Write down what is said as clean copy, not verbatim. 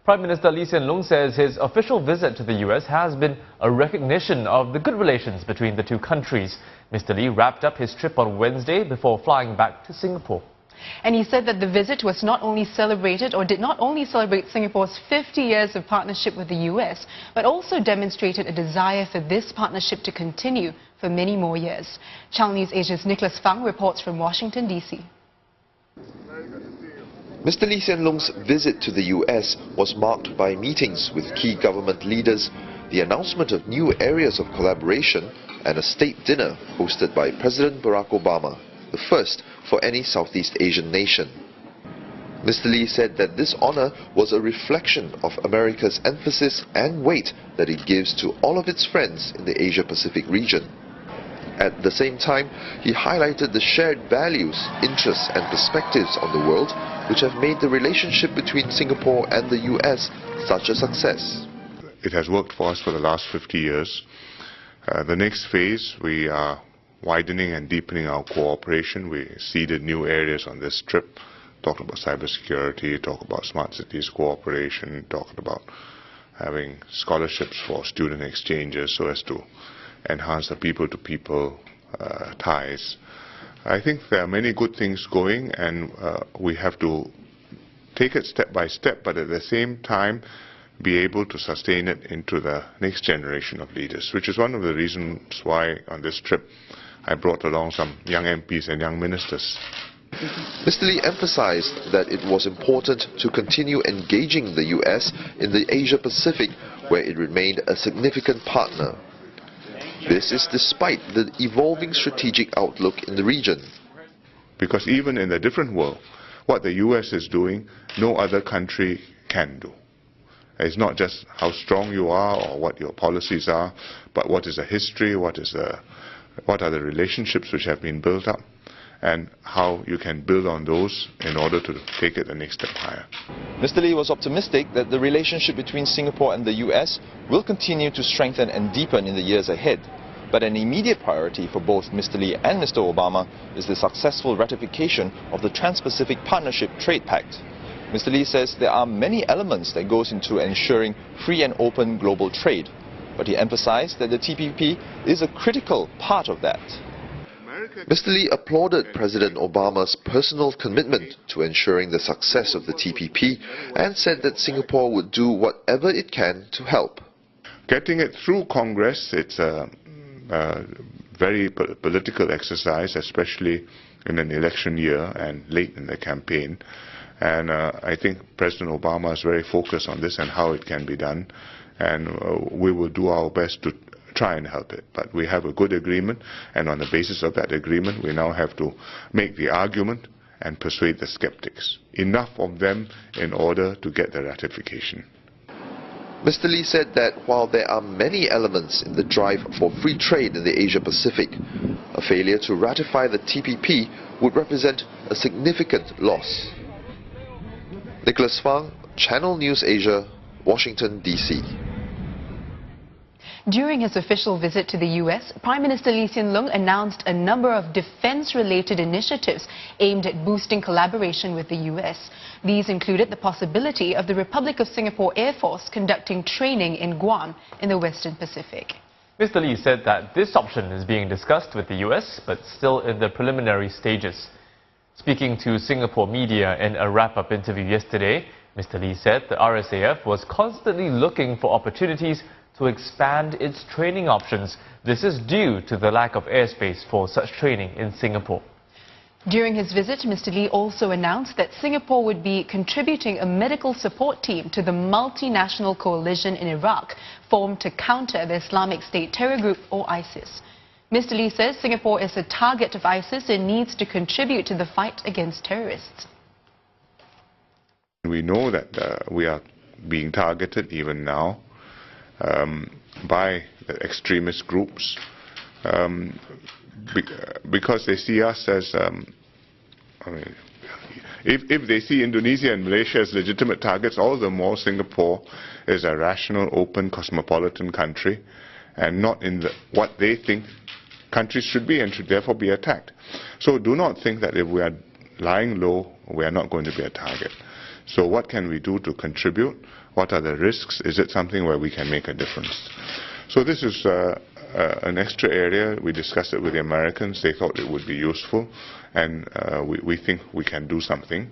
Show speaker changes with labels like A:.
A: Prime Minister Lee Hsien Loong says his official visit to the US has been a recognition of the good relations between the two countries. Mr. Lee wrapped up his trip on Wednesday before flying back to Singapore.
B: And he said that the visit was not only celebrated or did not only celebrate Singapore's 50 years of partnership with the US, but also demonstrated a desire for this partnership to continue for many more years. Channel News Asia's Nicholas Fang reports from Washington, D.C.
C: Mr. Lee Hsien Loong's visit to the US was marked by meetings with key government leaders, the announcement of new areas of collaboration, and a state dinner hosted by President Barack Obama, the first for any Southeast Asian nation. Mr. Lee said that this honor was a reflection of America's emphasis and weight that it gives to all of its friends in the Asia-Pacific region. At the same time, he highlighted the shared values, interests and perspectives on the world which have made the relationship between Singapore and the US such a success.
D: It has worked for us for the last 50 years. The next phase, we are widening and deepening our cooperation. We seeded new areas on this trip, talked about cybersecurity, talked about smart cities cooperation, talked about having scholarships for student exchanges so as to enhance the people-to-people ties. I think there are many good things going, and we have to take it step by step, but at the same time be able to sustain it into the next generation of leaders, which is one of the reasons why on this trip I brought along some young MPs and young ministers.
C: Mr. Lee emphasized that it was important to continue engaging the US in the Asia-Pacific, where it remained a significant partner. This is despite the evolving strategic outlook in the region.
D: Because even in the different world, what the US is doing, no other country can do. It's not just how strong you are or what your policies are, but what is the history, what are the relationships which have been built up, and how you can build on those in order to take it the next step higher.
C: Mr. Lee was optimistic that the relationship between Singapore and the US will continue to strengthen and deepen in the years ahead. But an immediate priority for both Mr. Lee and Mr. Obama is the successful ratification of the Trans-Pacific Partnership Trade Pact. Mr. Lee says there are many elements that goes into ensuring free and open global trade, but he emphasized that the TPP is a critical part of that. Mr. Lee applauded President Obama's personal commitment to ensuring the success of the TPP and said that Singapore would do whatever it can to help.
D: Getting it through Congress, it's a very political exercise, especially in an election year and late in the campaign. And I think President Obama is very focused on this and how it can be done. And we will do our best to try and help it. But we have a good agreement, and on the basis of that agreement, we now have to make the argument and persuade the skeptics. Enough of them in order to get the ratification.
C: Mr. Lee said that while there are many elements in the drive for free trade in the Asia-Pacific, a failure to ratify the TPP would represent a significant loss. Nicholas Fang, Channel News Asia, Washington, D.C.
B: During his official visit to the US, Prime Minister Lee Hsien Loong announced a number of defense-related initiatives aimed at boosting collaboration with the US. These included the possibility of the Republic of Singapore Air Force conducting training in Guam in the Western Pacific.
A: Mr. Lee said that this option is being discussed with the US, but still in the preliminary stages. Speaking to Singapore media in a wrap-up interview yesterday, Mr. Lee said the RSAF was constantly looking for opportunities to expand its training options. This is due to the lack of airspace for such training in Singapore.
B: During his visit, Mr. Lee also announced that Singapore would be contributing a medical support team to the multinational coalition in Iraq formed to counter the Islamic State terror group or ISIS. Mr. Lee says Singapore is a target of ISIS and needs to contribute to the fight against terrorists.
D: We know that we are being targeted even now by the extremist groups because they see us as, if they see Indonesia and Malaysia as legitimate targets, all the more Singapore is a rational, open, cosmopolitan country and not in what they think countries should be and should therefore be attacked. So do not think that if we are lying low, we are not going to be a target. So what can we do to contribute? What are the risks? Is it something where we can make a difference? So this is an extra area. We discussed it with the Americans. They thought it would be useful, and we think we can do something.